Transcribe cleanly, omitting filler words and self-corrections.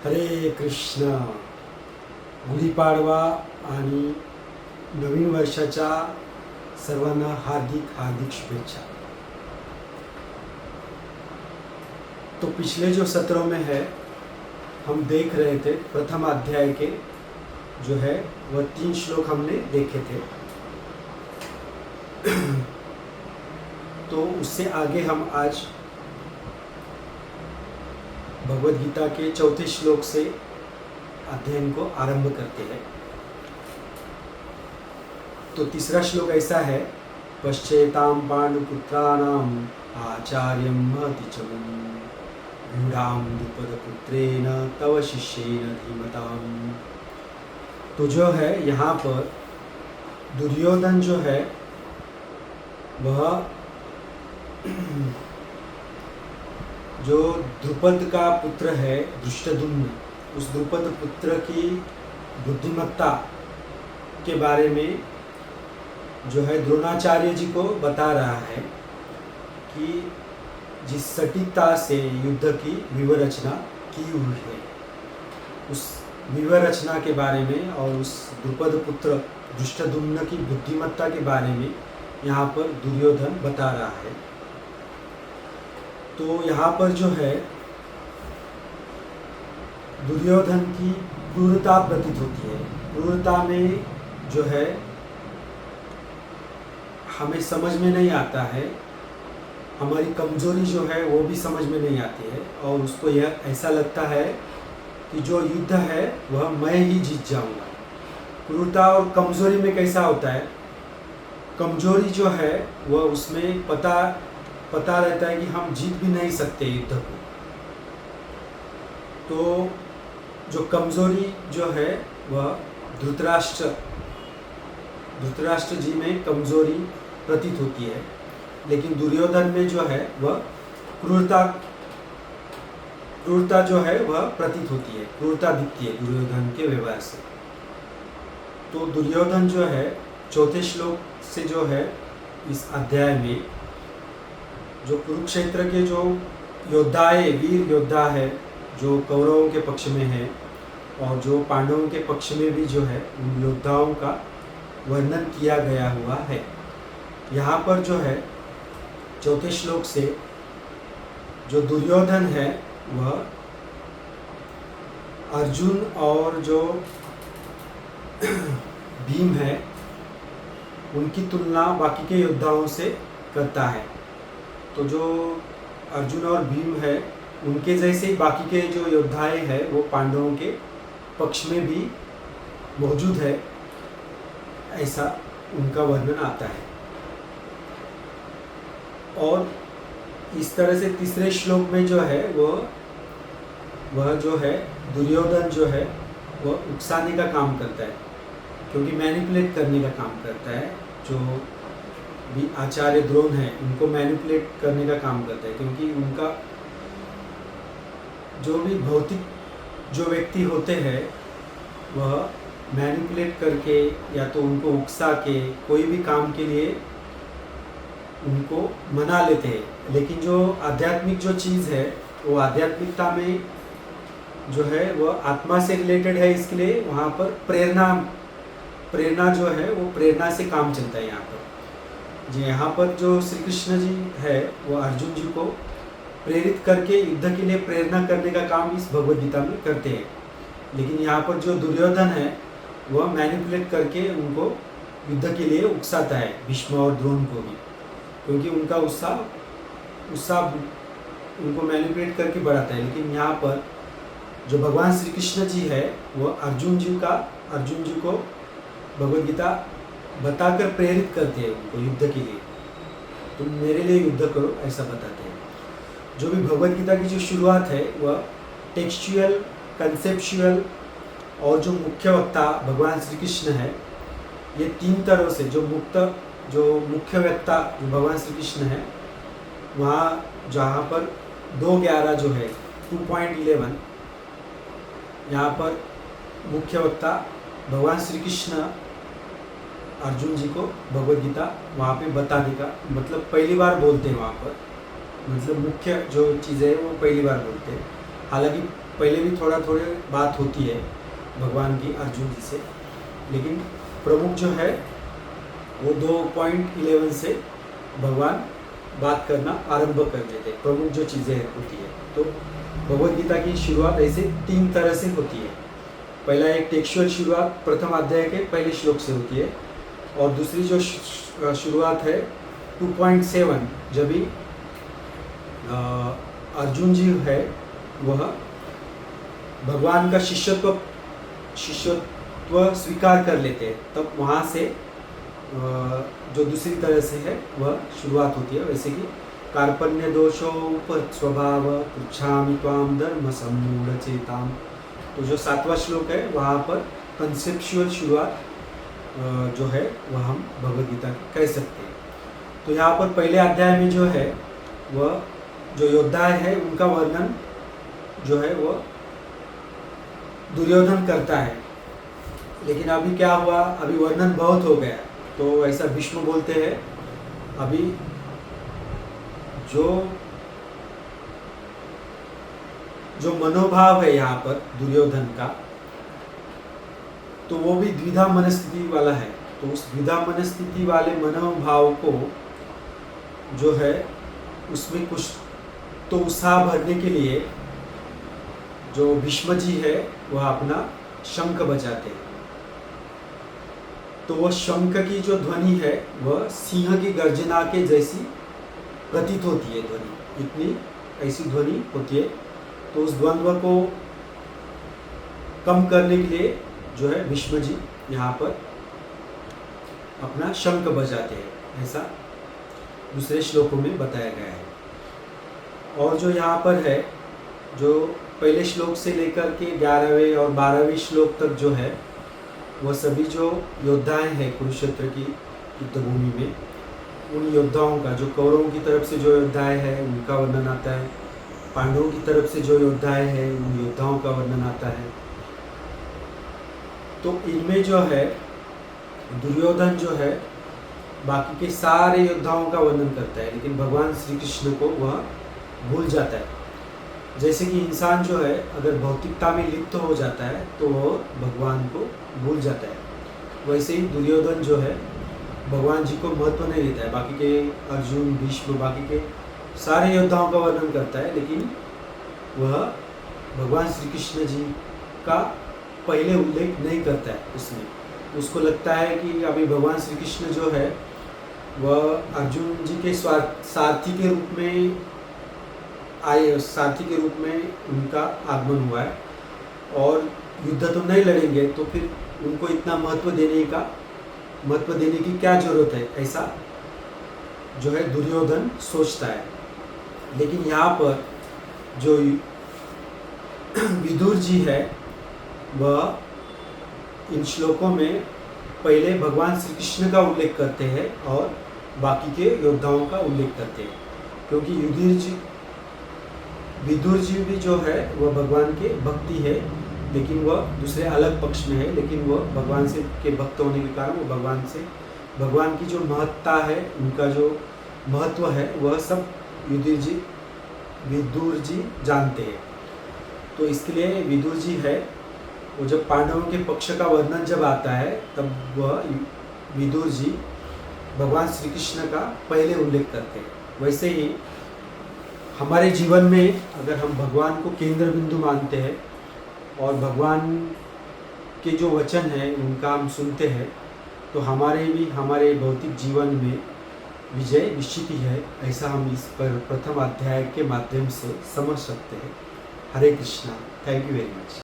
हरे कृष्ण. गुढीपाडवा आणि नवीन वर्षाच्या सर्वांना हार्दिक हार्दिक शुभेच्छा. तो पिछले जो सत्रों में है हम देख रहे थे प्रथम अध्याय के जो है वह 3 श्लोक हमने देखे थे. तो उससे आगे हम आज भगवद गीता के 4थे श्लोक से अध्ययन को आरंभ करते हैं. तो तीसरा श्लोक ऐसा है, पश्चेतां पांडुपुत्राणाम आचार्यं महति च गूढ़ां द्रुपदपुत्रेण तव शिष्येन धीमताम्. तो जो है यहाँ पर दुर्योधन जो है वह जो द्रुपद का पुत्र है धृष्टद्युम्न, उस द्रुपद पुत्र की बुद्धिमत्ता के बारे में जो है द्रोणाचार्य जी को बता रहा है कि जिस सटीकता से युद्ध की व्यूहरचना की हुई है, उस व्यूहरचना के बारे में और उस द्रुपद पुत्र धृष्टद्युम्न की बुद्धिमत्ता के बारे में यहाँ पर दुर्योधन बता रहा है. तो यहाँ पर जो है दुर्योधन की क्रूरता प्रतीत होती है. क्रूरता में जो है हमें समझ में नहीं आता है, हमारी कमजोरी जो है वो भी समझ में नहीं आती है और उसको यह ऐसा लगता है कि जो युद्ध है वह मैं ही जीत जाऊंगा. क्रूरता और कमजोरी में कैसा होता है, कमजोरी जो है वह उसमें पता रहता है कि हम जीत भी नहीं सकते युद्ध को. तो जो कमजोरी जो है वह धृतराष्ट्र जी में कमजोरी प्रतीत होती है, लेकिन दुर्योधन में जो है वह क्रूरता जो है वह प्रतीत होती है, क्रूरता दिखती है दुर्योधन के व्यवहार से. तो दुर्योधन जो है 4थे श्लोक से जो है इस अध्याय में जो कुरुक्षेत्र के जो योद्धा है, वीर योद्धा है, जो कौरवों के पक्ष में है और जो पांडवों के पक्ष में भी जो है उन योद्धाओं का वर्णन किया गया हुआ है. यहाँ पर जो है 4थे श्लोक से जो दुर्योधन है वह अर्जुन और जो भीम है उनकी तुलना बाकी के योद्धाओं से करता है. तो जो अर्जुन और भीम है उनके जैसे ही बाकी के जो योद्धाएं हैं वो पांडवों के पक्ष में भी मौजूद है, ऐसा उनका वर्णन आता है. और इस तरह से तीसरे श्लोक में जो है वह जो है दुर्योधन जो है वह उकसाने का काम करता है, क्योंकि मैनिपुलेट करने का काम करता है. जो भी आचार्य द्रोण है उनको मैनिपुलेट करने का काम करता है, क्योंकि उनका जो भी भौतिक जो व्यक्ति होते हैं वह मैनिपुलेट करके या तो उनको उकसा के कोई भी काम के लिए उनको मना लेते हैं. लेकिन जो आध्यात्मिक जो चीज़ है वो आध्यात्मिकता में जो है वह आत्मा से रिलेटेड है, इसके लिए वहाँ पर प्रेरणा जो है वो प्रेरणा से काम चलता है. यहाँ पर जी यहाँ पर जो श्री कृष्ण जी है वो अर्जुन जी को प्रेरित करके युद्ध के लिए प्रेरणा करने का काम इस भगवद गीता में करते हैं. लेकिन यहाँ पर जो दुर्योधन है वह मैनिपुलेट करके उनको युद्ध के लिए उकसाता है, भीष्म और द्रोण को भी, क्योंकि उनका उत्साह उनको मैनिपुलेट करके बढ़ाता है. लेकिन यहाँ पर जो भगवान श्री कृष्ण जी है वह अर्जुन जी को भगवद गीता बताकर प्रेरित करते हैं उनको युद्ध के लिए. तुम मेरे लिए युद्ध करो ऐसा बताते हैं. जो भी भगवद गीता की जो शुरुआत है वह टेक्सचुअल, कंसेप्चुअल और जो मुख्य वक्ता भगवान श्री कृष्ण है, ये 3 तरह से जो मुख्य वक्ता जो भगवान श्री कृष्ण है वहाँ जहाँ पर 2:11 जो है 2.11 यहाँ पर मुख्य वक्ता भगवान श्री कृष्ण अर्जुन जी को भगवद गीता वहाँ पे बताने का मतलब पहली बार बोलते हैं. वहाँ पर मतलब मुख्य जो चीज़ें है वो पहली बार बोलते हैं. हालांकि पहले भी थोड़ा बात होती है भगवान की अर्जुन जी से, लेकिन प्रमुख जो है वो 2.11 से भगवान बात करना आरंभ कर देते हैं। प्रमुख जो चीज़ें होती है, तो भगवद गीता की शुरुआत ऐसे 3 तरह से होती है। पहला एक टेक्सुअल शुरुआत प्रथम अध्याय के पहले श्लोक से होती है, और दूसरी जो शुरुआत है 2.7, जब भी अर्जुन जी है वह भगवान का शिष्यत्व स्वीकार कर लेते हैं, तब वहाँ से जो दूसरी तरह से है वह शुरुआत होती है। वैसे कि कार्पण्य दोषोपत स्वभाव पृच्छामि त्वाम धर्म सम्मूढ़ चेताम, तो जो 7वां श्लोक है वहाँ पर कंसेप्चुअल शुरुआत जो है वह हम भगवद गीता की कह सकते हैं। तो यहाँ पर पहले अध्याय में जो है वह जो योद्धा है उनका वर्णन जो है वह दुर्योधन करता है, लेकिन अभी क्या हुआ, अभी वर्णन बहुत हो गया, तो ऐसा भीष्म बोलते हैं अभी जो मनोभाव है यहाँ पर दुर्योधन का, तो वो भी द्विधा मनस्थिति वाला है। तो उस द्विधा मनस्थिति वाले मनोभाव को जो है उसमें कुछ तो उत्साह भरने के लिए जो भीष्म जी है वह अपना शंख बजाते हैं। तो वह शंख की जो ध्वनि है वह सिंह की गर्जना के जैसी प्रतीत होती है, ध्वनि इतनी ऐसी ध्वनि होती है। तो उस द्वंद्व को कम करने के लिए जो है भीष्म जी यहाँ पर अपना शंख बजाते हैं, ऐसा दूसरे श्लोकों में बताया गया है। और जो यहाँ पर है, जो पहले श्लोक से लेकर के 11वें और 12वें श्लोक तक जो है वह सभी जो योद्धाएं हैं कुरुक्षेत्र की युद्धभूमि में, उन योद्धाओं का, जो कौरवों की तरफ से जो योद्धाएं हैं उनका वर्णन आता है, पांडवों की तरफ से जो योद्धाएं हैं उन योद्धाओं का वर्णन आता है। तो इनमें जो है दुर्योधन जो है बाकी के सारे योद्धाओं का वर्णन करता है, लेकिन भगवान श्री कृष्ण को वह भूल जाता है। जैसे कि इंसान जो है अगर भौतिकता में लिप्त हो जाता है तो वह भगवान को भूल जाता है, वैसे ही दुर्योधन जो है भगवान जी को महत्व नहीं देता है। बाकी के अर्जुन, भीष्म, बाकी के सारे योद्धाओं का वर्णन करता है, लेकिन वह भगवान श्री कृष्ण जी का पहले उल्लेख नहीं करता है उसमें। उसको लगता है कि अभी भगवान श्री कृष्ण जो है वह अर्जुन जी के सारथी के रूप में आए, सारथी के रूप में उनका आगमन हुआ है, और युद्ध तो नहीं लड़ेंगे तो फिर उनको इतना महत्व देने की क्या जरूरत है, ऐसा जो है दुर्योधन सोचता है। लेकिन यहाँ पर जो विदुर जी है वह इन श्लोकों में पहले भगवान श्री कृष्ण का उल्लेख करते हैं और बाकी के योद्धाओं का उल्लेख करते हैं, क्योंकि विदुर जी भी जो है वह भगवान के भक्ति है, लेकिन वह दूसरे अलग पक्ष में है, लेकिन वह भगवान से के भक्त होने के कारण वो भगवान की जो महत्ता है, उनका जो महत्व है वह सब विदुर जी जानते हैं। तो इसके लिए विदुर जी है वो जब पांडवों के पक्ष का वर्णन जब आता है तब वह विदुर जी भगवान श्री कृष्ण का पहले उल्लेख करते हैं। वैसे ही हमारे जीवन में अगर हम भगवान को केंद्र बिंदु मानते हैं और भगवान के जो वचन है उनका हम सुनते हैं, तो हमारे भौतिक जीवन में विजय निश्चित ही है, ऐसा हम इस पर प्रथम अध्याय के माध्यम से समझ सकते हैं। Hare Krishna. Thank you very much.